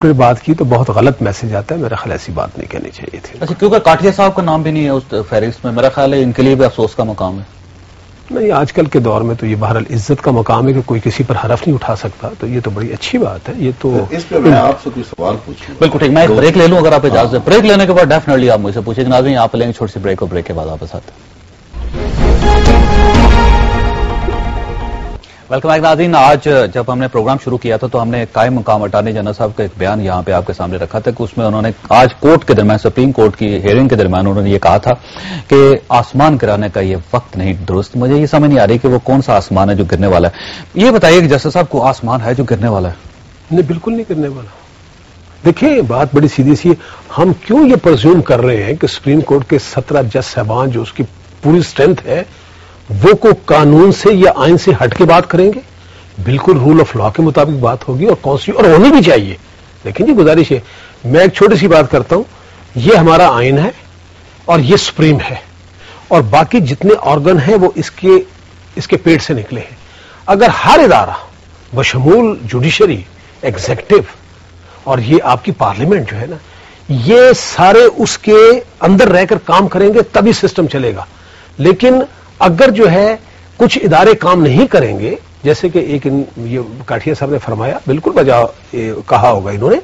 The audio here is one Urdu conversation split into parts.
پہ بات کی تو بہت غلط میسج آتا ہے. میرا خیال ایسی بات نہیں کہنی چاہیے تھی. اچھا، کیونکہ کاٹیا صاحب کا نام بھی نہیں ہے اس فہرست میں، میرا خیال ہے ان کے لیے بھی افسوس کا مقام ہے. نہیں، آج کل کے دور میں تو یہ بہرحال عزت کا مقام ہے کہ کوئی کسی پر حرف نہیں اٹھا سکتا، تو یہ تو بڑی اچھی بات ہے. یہ تو اس پہ میں آپ سے کوئی سوال پوچھوں. بالکل ٹھیک، میں ایک بریک لے لوں اگر آپ اجازت ہے. بریک لینے کے بعد ڈیفینیٹلی آپ مجھ سے پوچھیں گے. ناظرین آپ لیں گے چھوٹی سی بریک، اور بریک کے بعد واپس آتے ہیں. ویلکم بیک ناظرین. آج جب ہم نے پروگرام شروع کیا تھا تو ہم نے قائم مقام اٹارنی جنرل صاحب کا ایک بیان یہاں پہ آپ کے سامنے رکھا تھا کہ اس میں انہوں نے آج کورٹ کے درمیان، سپریم کورٹ کی ہیئرنگ کے درمیان انہوں نے یہ کہا تھا کہ آسمان گرانے کا یہ وقت نہیں درست. مجھے یہ سمجھ نہیں آ رہی کہ وہ کون سا آسمان ہے جو گرنے والا ہے. یہ بتائیے کہ جسٹس صاحب کو آسمان ہے جو گرنے والا ہے؟ نہیں، بالکل نہیں کرنے والا. دیکھیں بات بڑی سیدھی سی ہے. ہم کیوں یہ پرزیوم کر رہے ہیں کہ سپریم کورٹ کے 17 جج صاحبان جو اس کی پوری اسٹرینتھ ہے وہ کو قانون سے یا آئین سے ہٹ کے بات کریں گے؟ بالکل رول آف لا کے مطابق بات ہوگی اور اور ہونی بھی چاہیے. لیکن یہ گزارش ہے، میں ایک چھوٹی سی بات کرتا ہوں. یہ ہمارا آئین ہے اور یہ سپریم ہے، اور باقی جتنے آرگن ہیں وہ اس کے پیٹ سے نکلے ہیں. اگر ہر ادارہ بشمول جوڈیشری، ایگزیکٹو اور یہ آپ کی پارلیمنٹ جو ہے نا، یہ سارے اس کے اندر رہ کر کام کریں گے تبھی سسٹم چلے گا. لیکن اگر جو ہے کچھ ادارے کام نہیں کریں گے، جیسے کہ ایک یہ کاٹیا صاحب نے فرمایا، بالکل بجا کہا ہوگا انہوں نے.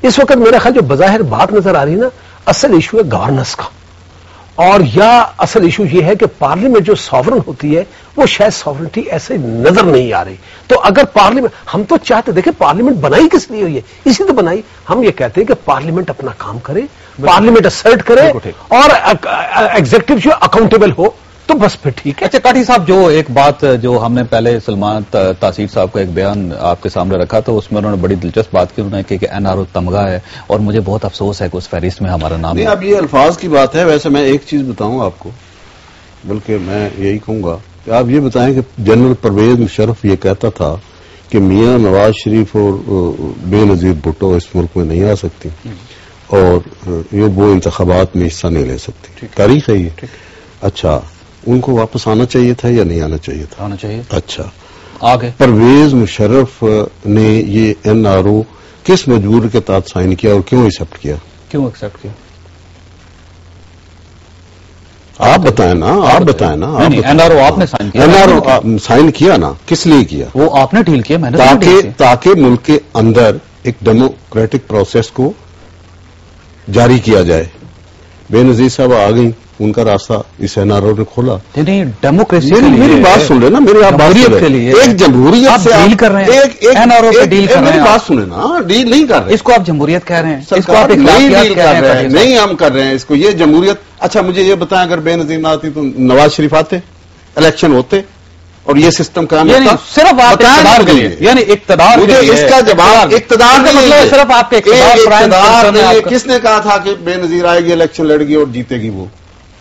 اس وقت میرا خیال جو بظاہر بات نظر آ رہی ہے نا، اصل ایشو ہے گورننس کا، اور یا اصل ایشو یہ ہے کہ پارلیمنٹ جو ساورن ہوتی ہے وہ شاید ساورنٹی ایسے نظر نہیں آ رہی. تو اگر پارلیمنٹ، ہم تو چاہتے، دیکھیں پارلیمنٹ بنائی کس لیے ہوئی ہے؟ اسی تو بنائی. ہم یہ کہتے ہیں کہ پارلیمنٹ اپنا کام کرے، پارلیمنٹ اسرٹ کرے اور ایگزیکٹو جو اکاؤنٹیبل ہو، تو بس پھر ٹھیک ہے. اچھا کاٹی صاحب، جو ایک بات جو ہم نے پہلے سلمان تاثیر صاحب کا ایک بیان آپ کے سامنے رکھا تو اس میں انہوں نے بڑی دلچسپ بات کی. انہوں نے کہ این آر او تمغہ ہے اور مجھے بہت افسوس ہے کہ اس فہرست میں ہمارا نام نہیں. اب یہ الفاظ کی بات ہے. ویسے میں ایک چیز بتاؤں آپ کو، بلکہ میں یہی کہوں گا کہ آپ یہ بتائیں کہ جنرل پرویز مشرف یہ کہتا تھا کہ میاں نواز شریف اور بے نظیر بھٹو اس ملک میں نہیں آ سکتی اور یہ وہ انتخابات میں حصہ نہیں لے سکتی. تاریخ ہے یہ. اچھا، ان کو واپس آنا چاہیے تھا یا نہیں آنا چاہیے تھا؟ آنا چاہیے. اچھا، آگے پرویز مشرف نے یہ این آر او کس مجبوری کے تحت سائن کیا اور کیوں ایکسپٹ کیا؟ کیوں ایکسپٹ کیا؟ آپ بتائیں نا. آپ بتائیں نا. این آر او آپ نے سائن کیا. این آر او سائن کیا نا، کس لیے کیا؟ وہ آپ نے ڈیل کیا، میں نے تاکہ ملک کے اندر ایک ڈیموکریٹک پروسیس کو جاری کیا جائے. بے نظیر صاحب آ گئی، ان کا راستہ اس این آر او نے کھولا. نہیں، ڈیموکریسی میری بات سن رہے نا، میری آپ بات کے لیے ایک جمہوریت سے ڈیل کر رہے ہیں. این آر او پہ ڈیل کر رہے ہیں. میری بات سنیں نا، ڈیل نہیں کر رہے. اس کو آپ جمہوریت کہہ رہے ہیں، اس کو آپ نہیں ڈیل کر رہے ہیں. نہیں ہم کر رہے ہیں اس کو، یہ جمہوریت. اچھا مجھے یہ بتائیں، اگر بے نظیر نہ آتی تو نواز شریف آتے، الیکشن ہوتے اور یہ سسٹم قائم ہوتا؟ صرف آپ اقتدار کے لیے، یعنی اقتدار مجھے اس کا جواب اقتدار کا مطلب صرف آپ کے اقتدار. کس نے کہا تھا کہ بے نظیر آئے گی، الیکشن لڑ گی اور جیتے گی؟ وہ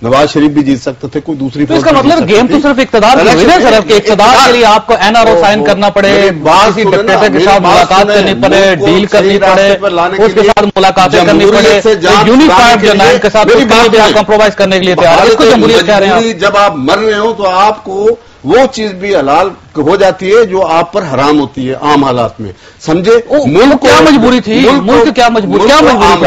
نواز شریف بھی جیت سکتے تھے، کوئی دوسری. اس کا مطلب گیم تو صرف اقتدار کی ہوئی نا، صرف کہ اقتدار کے لیے آپ کو این آر او سائن کرنا پڑے، کسی ڈکٹیٹر کے ساتھ ملاقات کرنی پڑے، ڈیل کرنی پڑے، اس کے ساتھ ملاقاتیں کرنی پڑے، یونیفائڈ جو لائن کے ساتھ کمپرومائز کرنے کے لیے تیار ہے. اس کو جمہوریت کہہ رہے ہیں. جب آپ مر رہے ہو تو آپ کو وہ چیز بھی حلال ہو جاتی ہے جو آپ پر حرام ہوتی ہے عام حالات میں، سمجھے؟ ملک کیا مجبوری تھی، ملک کیا مجبوری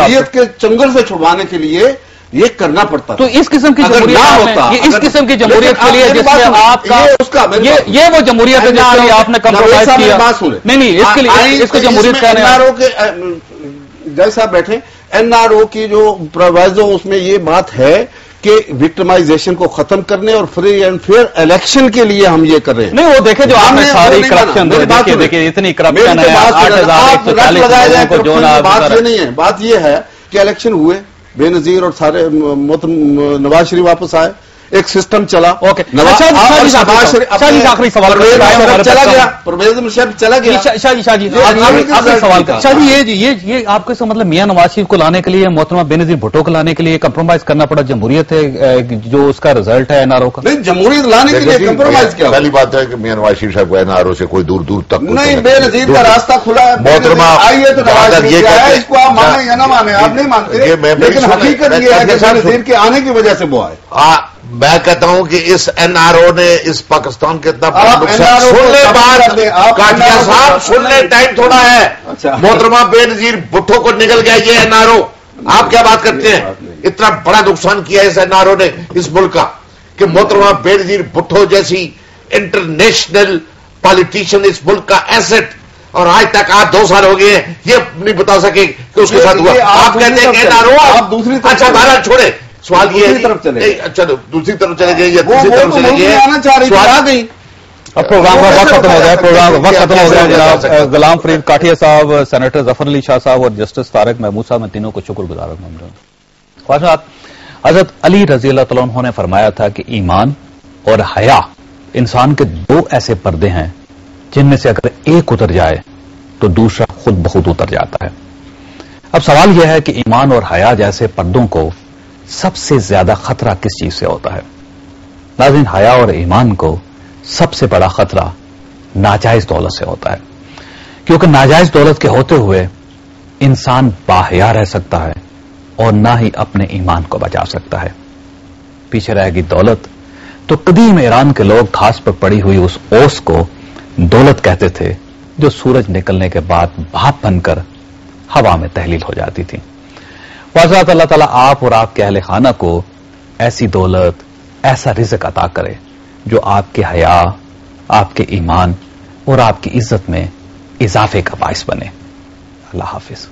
تھی کے چنگل سے چھڑوانے کے لیے یہ کرنا پڑتا. تو اس قسم کی جمہوریت، اس قسم کی جمہوریت کے لیے جس میں آپ کا یہ وہ جمہوریت ہے جس کے لیے آپ نے کمپرومائز کیا. نہیں، اس کے لیے اس کو جمہوریت کہہ رہے ہیں. این آر او کے جج صاحب بیٹھے، این آر او کی جو پرووائزو اس میں یہ بات ہے کہ وکٹمائزیشن کو ختم کرنے اور فری اینڈ فیئر الیکشن کے لیے ہم یہ کر رہے ہیں. نہیں، وہ دیکھیں جو آپ نے ساری کرپشن دیکھیے، اتنی کرپشن ہے، 8,140 لوگوں کو جو نا. بات یہ نہیں ہے، بات یہ ہے کہ الیکشن ہوئے، بے نظیر اور سارے نواز شریف واپس آئے، ایک سسٹم چلا. اوکے، آخری سوال چلا گیا، پرویز مشرف چلا گیا. شاہ جی سوال کا شاہ جی، یہ آپ کو مطلب میاں نواز شریف کو لانے کے لیے، محترمہ بے نظیر بھٹو کو لانے کے لیے کمپرومائز کرنا پڑا. جمہوریت ہے جو اس کا رزلٹ ہے این آر او کا. نہیں، جمہوریت لانے کے لیے کمپرومائز کیا؟ پہلی بات ہے کہ میاں نواز شریف صاحب کو این آر او سے کوئی دور دور تک نہیں. بے نظیر کا راستہ کھلا ہے، محترمہ آئیے تو نواز شریف آیا. اس کو آپ مانیں یا نہ مانیں، آپ نہیں مانتے، لیکن حقیقت یہ ہے کہ بے نظیر کے آنے کی وجہ سے وہ آئے. میں کہتا ہوں کہ اس این آر او نے اس پاکستان کے اتنا سن لے بات کاٹیا صاحب، سن لے، ٹائم تھوڑا ہے. محترمہ بے نظیر بھٹو کو نکل گیا یہ این آر او. آپ کیا بات کرتے ہیں؟ اتنا بڑا نقصان کیا اس این آر او نے اس ملک کا کہ محترمہ بے نظیر بھٹو جیسی انٹرنیشنل پالیٹیشین اس ملک کا ایسٹ، اور آج تک آپ 2 سال ہو گئے ہیں یہ نہیں بتا سکے کہ اس کے ساتھ ہوا. آپ کہتے ہیں کہ این آر او. اچھا بہرحال چھوڑے، سوال یہ ہے چلو دوسری طرف چلے گئے یا تیسری طرف چلے گئے. سوال گئی اب پروگرام کا وقت ختم ہو گیا، پروگرام وقت ختم ہو گیا. جناب غلام فرید کاٹیا صاحب، سینیٹر ظفر علی شاہ صاحب اور جسٹس طارق محمود صاحب، میں تینوں کو شکر گزار ہوں. خواجہ حضرت علی رضی اللہ تعالیٰ عنہ نے فرمایا تھا کہ ایمان اور حیا انسان کے 2 ایسے پردے ہیں جن میں سے اگر ایک اتر جائے تو دوسرا خود بخود اتر جاتا ہے. اب سوال یہ ہے کہ ایمان اور حیا جیسے پردوں کو سب سے زیادہ خطرہ کس چیز سے ہوتا ہے؟ ناظرین، حیا اور ایمان کو سب سے بڑا خطرہ ناجائز دولت سے ہوتا ہے، کیونکہ ناجائز دولت کے ہوتے ہوئے انسان باحیا رہ سکتا ہے اور نہ ہی اپنے ایمان کو بچا سکتا ہے. پیچھے رہے گی دولت، تو قدیم ایران کے لوگ گھاس پر پڑی ہوئی اس اوس کو دولت کہتے تھے جو سورج نکلنے کے بعد بھاپ بن کر ہوا میں تحلیل ہو جاتی تھی. واضح اللہ تعالیٰ آپ اور آپ کے اہل خانہ کو ایسی دولت، ایسا رزق عطا کرے جو آپ کے حیا، آپ کے ایمان اور آپ کی عزت میں اضافے کا باعث بنے. اللہ حافظ.